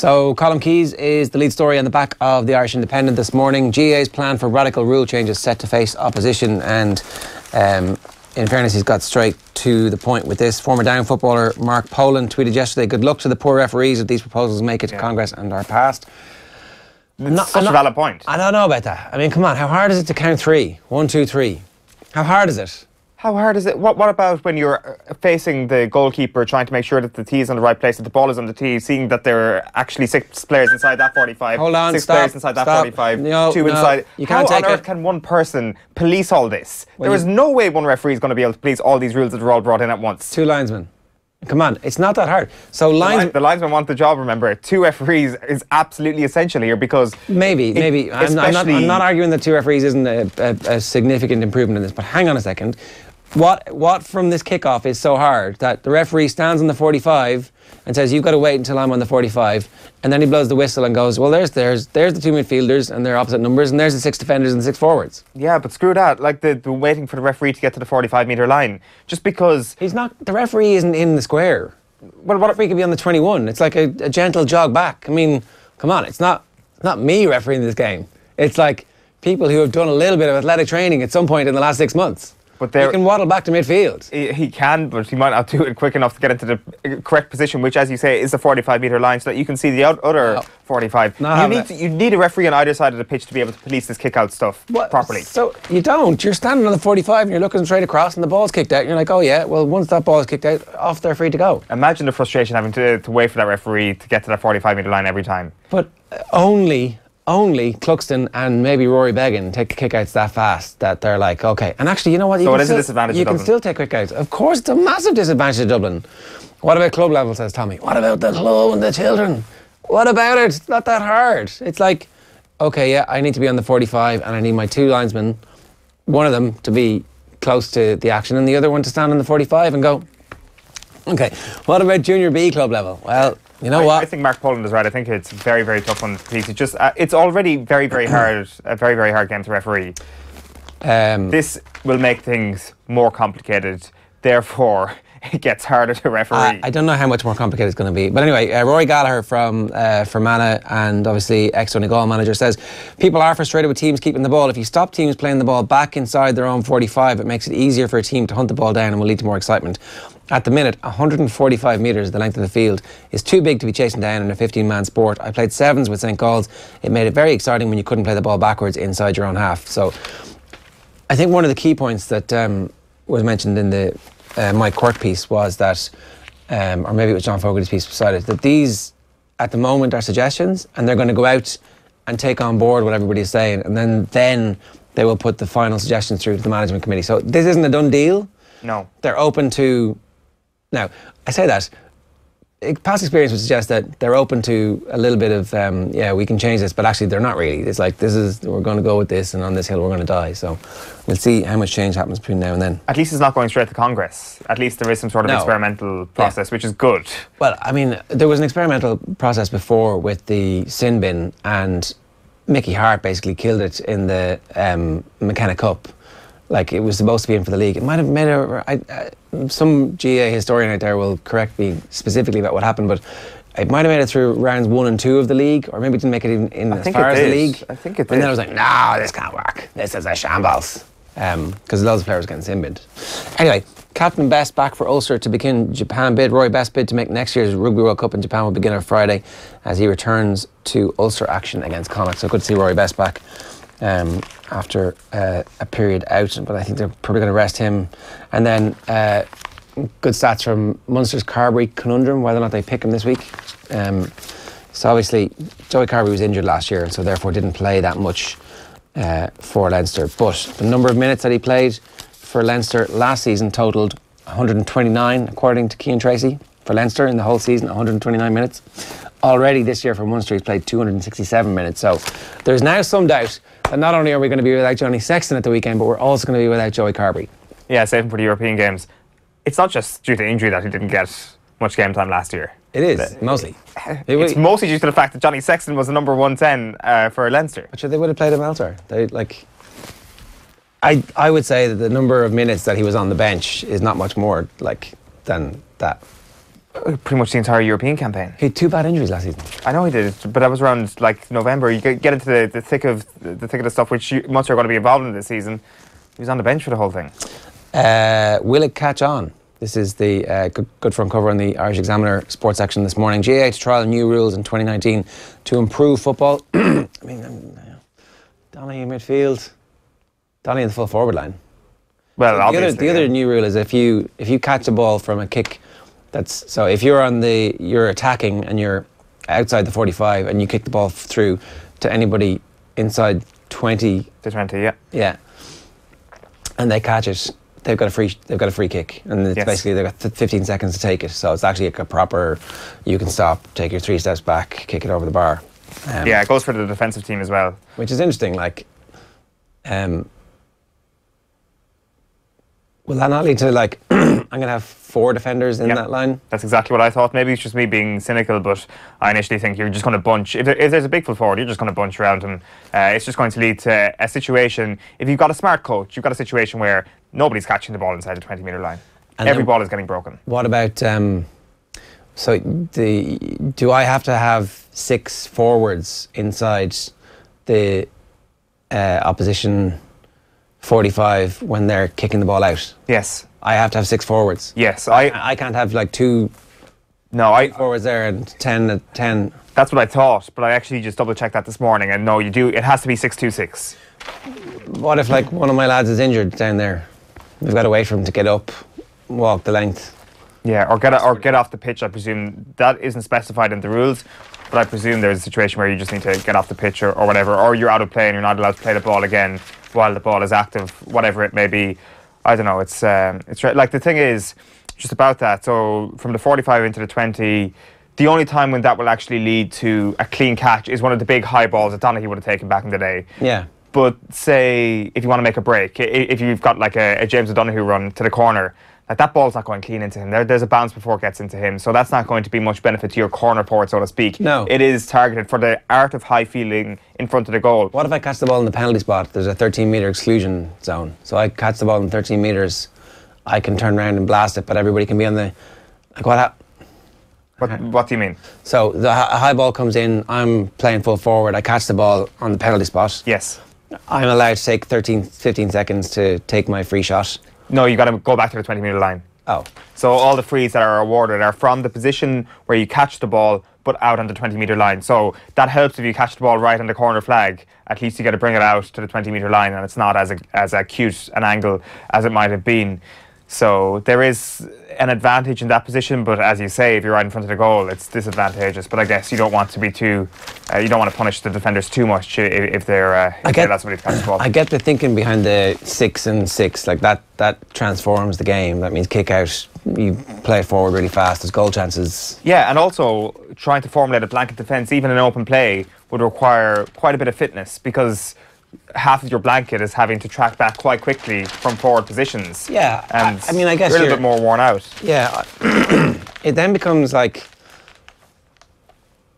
So Colm Keys is the lead story on the back of the Irish Independent this morning. GAA's plan for radical rule changes set to face opposition, and in fairness, he's got straight to the point with this. Former Down footballer Mark Poland tweeted yesterday, "Good luck to the poor referees if these proposals make it to Congress and are passed." Such a valid point. I don't know about that. I mean, come on, how hard is it to count three? 1, 2, 3. How hard is it? How hard is it? What about when you're facing the goalkeeper, trying to make sure that the tee is on the right place, that the ball is on the tee, seeing that there are actually 6 players inside that 45, Hold on, 6 stop, players inside that stop. 45, No, 2 no, inside. you can't How take on earth it. can one person police all this? Well, there is no way one referee is going to be able to police all these rules that are all brought in at once. 2 linesmen. Come on, it's not that hard. So The linesman want the job, remember. 2 referees is absolutely essential here because... Maybe. I'm not arguing that 2 referees isn't a significant improvement in this, but hang on a second. What from this kickoff is so hard that the referee stands on the 45 and says, "You've got to wait until I'm on the 45," and then he blows the whistle and goes, "Well, there's the 2 midfielders and their opposite numbers, and there's the 6 defenders and the 6 forwards." Yeah, but screw that. Like the waiting for the referee to get to the 45-metre line. Just because... He's not... The referee isn't in the square. Well, what referee could be on the 21? It's like a gentle jog back. I mean, come on, it's not me refereeing this game. It's like people who have done a little bit of athletic training at some point in the last 6 months. But he can waddle back to midfield. He can, but he might not do it quick enough to get into the correct position, which, as you say, is the 45-metre line, so that you can see the other 45. You need a referee on either side of the pitch to be able to police this kick-out stuff properly. So you don't. You're standing on the 45 and you're looking straight across and the ball's kicked out and you're like, oh yeah, well, once that ball's kicked out, off they're free to go. Imagine the frustration having to wait for that referee to get to that 45-metre line every time. But only Cluxton and maybe Rory Beggan take kickouts that fast that they're like, okay. And actually, you know what? So it is a disadvantage You can still take kickouts. Of course, it's a massive disadvantage to Dublin. What about club level, says Tommy? What about the club and the children? What about it? It's not that hard. It's like, okay, yeah, I need to be on the 45 and I need my 2 linesmen, one of them to be close to the action and the other one to stand on the 45 and go, okay, what about junior B club level? Well, you know what? I think Mark Poland is right. I think it's a very, very tough one to police. It's just, it's already very, very hard, a very, very hard game to referee. This will make things more complicated. Therefore, it gets harder to referee. I don't know how much more complicated it's going to be. But anyway, Roy Gallagher from Fermanagh and obviously ex-Donegal manager says, people are frustrated with teams keeping the ball. If you stop teams playing the ball back inside their own 45, it makes it easier for a team to hunt the ball down and will lead to more excitement. At the minute, 145 metres, the length of the field, is too big to be chasing down in a 15-man sport. I played 7s with St. Gall's. It made it very exciting when you couldn't play the ball backwards inside your own half. So I think one of the key points that was mentioned in the Mike Quirk piece was that, or maybe it was John Fogarty's piece beside it, that these, at the moment, are suggestions, and they're going to go out and take on board what everybody is saying, and then they will put the final suggestions through to the management committee. So this isn't a done deal. No. They're open to... Now, I say that, past experience would suggest that they're open to a little bit of, yeah, we can change this, but actually they're not really. It's like, we're going to go with this, and on this hill we're going to die. So we'll see how much change happens between now and then. At least it's not going straight to Congress. At least there is some sort of experimental process, which is good. Well, I mean, there was an experimental process before with the sin bin, and Mickey Hart basically killed it in the McKenna Cup. Like, it was supposed to be in for the league. It might have made some GAA historian out there will correct me specifically about what happened, but it might have made it through rounds 1 and 2 of the league, or maybe it didn't make it even in as far as the league. I think it did. And then I was like, no, this can't work. This is a shambles. Because loads of players getting sin binned. Anyway, Captain Best back for Ulster to begin Japan bid. Roy Best bid to make next year's Rugby World Cup in Japan will begin on Friday as he returns to Ulster action against Connacht. So good to see Roy Best back. After a period out, but I think they're probably going to rest him. And then good stats from Munster's Carberry conundrum, whether or not they pick him this week. So obviously Joey Carberry was injured last year, and so therefore didn't play that much for Leinster. But the number of minutes that he played for Leinster last season totalled 129, according to Cian Tracy, for Leinster in the whole season, 129 minutes. Already this year for Munster, he's played 267 minutes. So there's now some doubt that not only are we going to be without Johnny Sexton at the weekend, but we're also going to be without Joey Carberry. Yeah, save him for the European games. It's not just due to injury that he didn't get much game time last year. It is, mostly. It's mostly due to the fact that Johnny Sexton was the number 110 for Leinster. But sure, they would have played him elsewhere. I would say that the number of minutes that he was on the bench is not much more than that. pretty much the entire European campaign. He had 2 bad injuries last season. I know he did, but that was around like November. You get into the thick of the stuff which Munster are going to be involved in this season. He was on the bench for the whole thing. Will it catch on? This is the good front cover on the Irish Examiner sports section this morning. GAA to trial new rules in 2019 to improve football. I mean, Donaghy midfield, Donaghy in the full forward line. Well, so obviously, the other new rule is if you catch a ball from a kick, so if you're attacking and you're outside the 45 and you kick the ball through to anybody inside 20 to 20, yeah, yeah, and they catch it, they've got a free kick, and it's basically they've got 15 seconds to take it. So it's actually like a proper, you can stop, take your 3 steps back, kick it over the bar. Yeah, it goes for the defensive team as well, which is interesting. Like, will that not lead to like I'm going to have 4 defenders in that line? That's exactly what I thought. Maybe it's just me being cynical, but I initially think you're just going to bunch. If there's a big full forward, you're just going to bunch around him. It's just going to lead to a situation. If you've got a smart coach, you've got a situation where nobody's catching the ball inside the 20-metre line. And every ball is getting broken. What about so do I have to have 6 forwards inside the opposition 45 when they're kicking the ball out? Yes. I have to have 6 forwards. Yes. I can't have like 2 forwards there and 10 at 10. That's what I thought, but I actually just double checked that this morning, and no, you do. It has to be 6-2-6. What if like one of my lads is injured down there? We've got to wait for him to get up, walk the length. Yeah, or get off the pitch. I presume that isn't specified in the rules, but I presume there's a situation where you just need to get off the pitch or whatever, or you're out of play and you're not allowed to play the ball again while the ball is active, whatever it may be. I don't know. It's like the thing is just about that. So from the 45 into the 20, the only time when that will actually lead to a clean catch is one of the big high balls that Donaghy would have taken back in the day. Yeah. But say if you want to make a break, if you've got like a James O'Donoghue run to the corner, like that ball's not going clean into him. There's a bounce before it gets into him, so that's not going to be much benefit to your corner port, so to speak. No. It is targeted for the art of high fielding in front of the goal. What if I catch the ball in the penalty spot? There's a 13-metre exclusion zone. So I catch the ball in 13 metres, I can turn around and blast it, but everybody can be on the... Like What do you mean? So a high ball comes in, I'm playing full forward, I catch the ball on the penalty spot. Yes. I'm allowed to take 15 seconds to take my free shot. No, you got to go back to the 20-metre line. Oh. So all the frees that are awarded are from the position where you catch the ball, but out on the 20-metre line. So that helps if you catch the ball right on the corner flag. At least you got to bring it out to the 20-metre line, and it's not as acute an angle as it might have been. So there is an advantage in that position, but as you say, if you're right in front of the goal, it's disadvantageous. But I guess you don't want to be too, you don't want to punish the defenders too much if they're that's somebody to catch the ball. I get the thinking behind the 6 and 6, like that transforms the game. That means kick out, you play it forward really fast, there's goal chances. Yeah, and also trying to formulate a blanket defence, even in open play, would require quite a bit of fitness, because half of your blanket is having to track back quite quickly from forward positions. Yeah, and I mean, I guess you're a little bit more worn out. Yeah, it then becomes like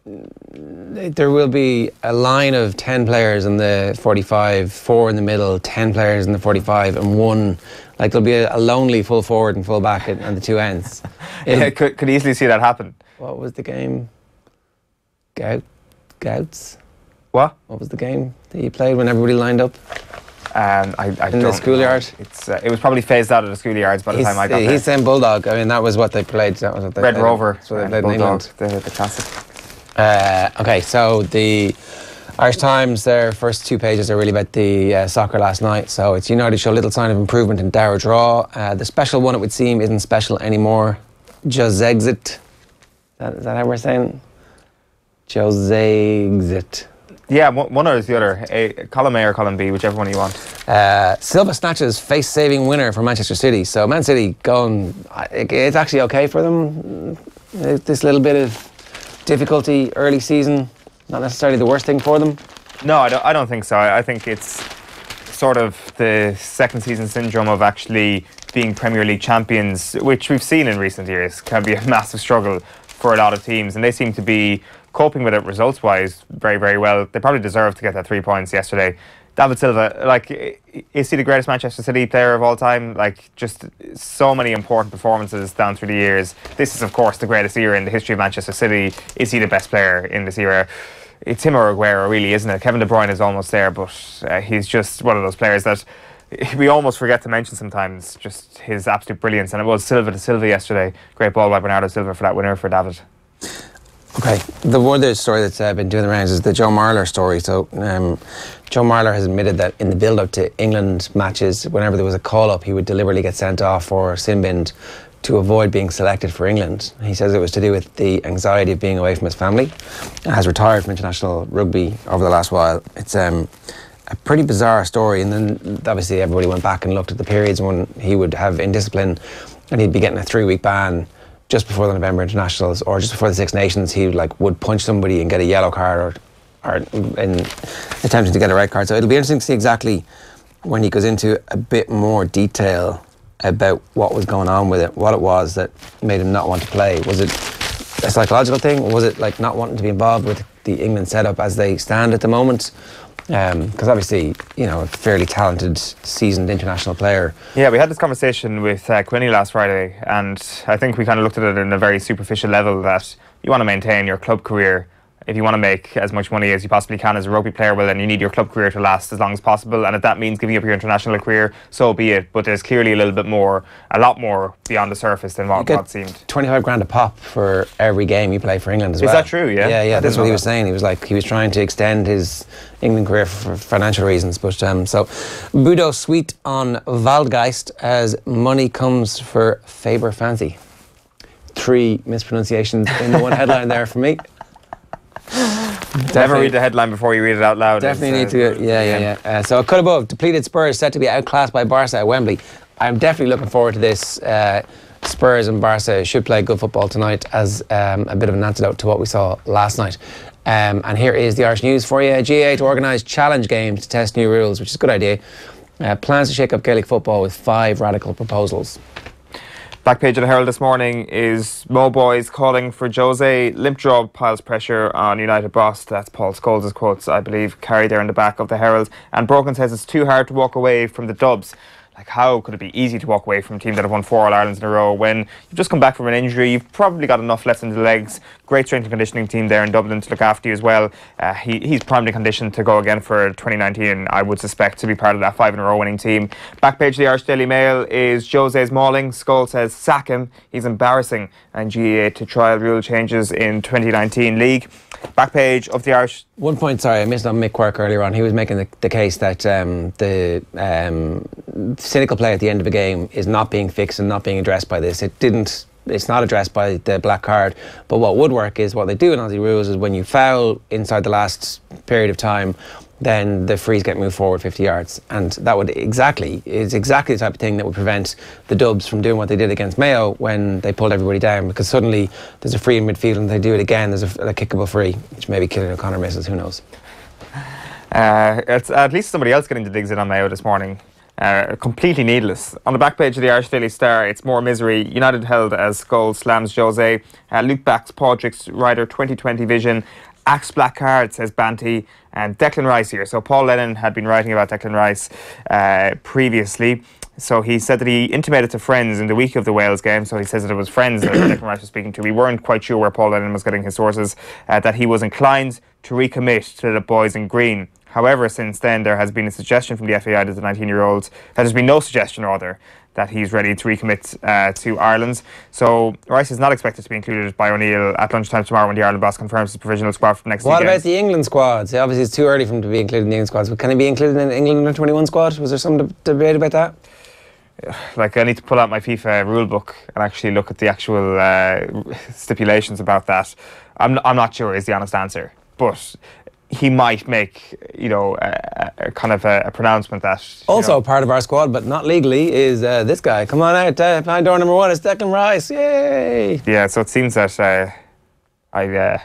there will be a line of 10 players in the 45, 4 in the middle, 10 players in the 45, and 1. Like there'll be a lonely full forward and full back at the 2 ends. Yeah, could easily see that happen. What was the game? Gouts? What? What was the game that you played when everybody lined up? I in the schoolyard? It was probably phased out of the schoolyards by the time I got there. He's saying Bulldog. I mean, that was what they played. That was what they Red played. Rover. That's what they played in England. The classic. Okay, so the Irish Times, their first 2 pages are really about the soccer last night. So it's United show little sign of improvement in Dower draw. The special one, it would seem, isn't special anymore. Josexit. Is that how we're saying? Josexit. Yeah, one or the other. Column A or column B, whichever one you want. Silva snatches face-saving winner for Manchester City. So Man City going, it's actually okay for them. This little bit of difficulty early season, not necessarily the worst thing for them. No, I don't think so. I think it's sort of the second season syndrome of actually being Premier League champions, which we've seen in recent years, can be a massive struggle for a lot of teams, and they seem to be coping with it results-wise very, very well. They probably deserved to get that 3 points yesterday. David Silva, like, is he the greatest Manchester City player of all time? Like, just so many important performances down through the years. This is, of course, the greatest era in the history of Manchester City. Is he the best player in this era? It's him or Aguero, really, isn't it? Kevin De Bruyne is almost there, but he's just one of those players that we almost forget to mention sometimes, just his absolute brilliance. And it was Silva to Silva yesterday. Great ball by Bernardo Silva for that winner for David. Okay, the other story that's been doing the rounds is the Joe Marler story. So Joe Marler has admitted that in the build-up to England matches, whenever there was a call-up, he would deliberately get sent off or sin-binned to avoid being selected for England. He says it was to do with the anxiety of being away from his family, and has retired from international rugby over the last while. It's a pretty bizarre story, and then obviously everybody went back and looked at the periods when he would have indiscipline and he'd be getting a 3-week ban just before the November internationals or just before the Six Nations. He would punch somebody and get a yellow card or in attempting to get a red card. So it'll be interesting to see exactly when he goes into a bit more detail about what was going on with it, what it was that made him not want to play. Was it a psychological thing, or was it like not wanting to be involved with the England setup as they stand at the moment? Because obviously, you know, a fairly talented, seasoned international player. Yeah, we had this conversation with Quinny last Friday, and I think we kind of looked at it in a very superficial level, that you want to maintain your club career. If you want to make as much money as you possibly can as a rugby player, well, then you need your club career to last as long as possible. And if that means giving up your international career, so be it. But there's clearly a lot more beyond the surface than what seemed. 25 grand a pop for every game you play for England as well. Is that true? Yeah. Yeah. That's what he was saying. He was like, he was trying to extend his England career for financial reasons. But so, Budo sweet on Waldgeist as money comes for Faber Fancy. 3 mispronunciations in the one headline there for me. Never read the headline before you read it out loud. Definitely need to. Yeah. So a cut above. Depleted Spurs set to be outclassed by Barca at Wembley. I'm definitely looking forward to this. Spurs and Barca should play good football tonight as a bit of an antidote to what we saw last night. And here is the Irish news for you. GAA to organise challenge games to test new rules, which is a good idea. Plans to shake up Gaelic football with 5 radical proposals. Back page of the Herald this morning is Mo Boys calling for Jose. Limp job piles pressure on United boss. That's Paul Scholes' quotes, I believe, carried there in the back of the Herald. And Brogan says it's too hard to walk away from the Dubs. Like, how could it be easy to walk away from a team that have won 4 All-Irelands in a row when you've just come back from an injury? You've probably got enough left in the legs. Great strength and conditioning team there in Dublin to look after you as well. He's primarily conditioned to go again for 2019, I would suspect, to be part of that 5-in-a-row winning team. Back page of the Irish Daily Mail is Jose's mauling. Skull says sack him. He's embarrassing. And GAA to trial rule changes in 2019 league. Back page of the Irish... One point, sorry, I missed on Mick Quirk earlier on. He was making the case that the cynical play at the end of a game is not being fixed and not being addressed by this. It's not addressed by the black card. But what would work is, what they do in Aussie rules is when you foul inside the last period of time, then the frees get moved forward 50 yards. And that is exactly the type of thing that would prevent the Dubs from doing what they did against Mayo when they pulled everybody down, because suddenly there's a free in midfield and they do it again, there's a kickable free, which maybe Killian O'Connor misses, who knows. It's at least somebody else getting the digs in on Mayo this morning. Completely needless. On the back page of the Irish Daily Star, it's more misery. United held as Skull slams Jose. Luke backs Padraig's Ryder 2020 vision. Axe black card, says Banty. And Declan Rice here. So Paul Lennon had been writing about Declan Rice previously. So he said that he intimated to friends in the week of the Wales game. So he says that it was friends that Declan Rice was speaking to. We weren't quite sure where Paul Lennon was getting his sources. That he was inclined to recommit to the boys in green. However, since then, there has been a suggestion from the FAI to the 19-year-olds. There's been no suggestion, rather, that he's ready to recommit to Ireland. So Rice is not expected to be included by O'Neill at lunchtime tomorrow when the Ireland boss confirms his provisional squad for next weekend. What about the England squads? Obviously, it's too early for him to be included in the England squads. But can he be included in the England under-21 squad? Was there some debate about that? Like, I need to pull out my FIFA rule book and actually look at the actual stipulations about that. I'm not sure is the honest answer. But he might make, a kind of a pronouncement that... Also part of our squad, but not legally, is this guy. Come on out, behind door number 1, it's Declan Rice, yay! Yeah, so it seems that I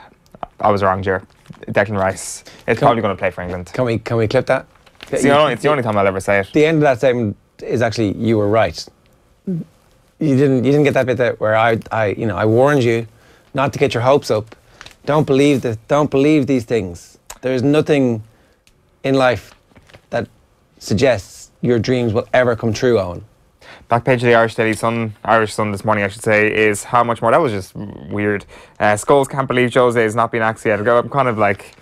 was wrong, Ger. Declan Rice is probably going to play for England. Can we clip that? It's the only time I'll ever say it. The end of that statement is actually, you were right. You didn't get that bit there where I warned you not to get your hopes up. Don't believe these things. There's nothing in life that suggests your dreams will ever come true, Owen? Back page of the Irish Sun this morning, I should say, is how much more. That was just weird. Scholes can't believe Jose has not been axed yet. I'm kind of like,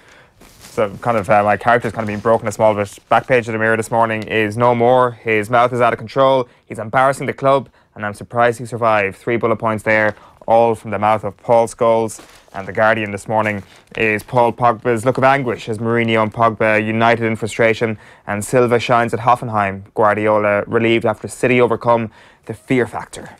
my character's kind of been broken a small bit. Back page of the Mirror this morning is no more. His mouth is out of control. He's embarrassing the club, and I'm surprised he survived. 3 bullet points there, all from the mouth of Paul Scholes. And the Guardian this morning is Paul Pogba's look of anguish as Mourinho and Pogba united in frustration, and Silva shines at Hoffenheim. Guardiola relieved after City overcome the fear factor.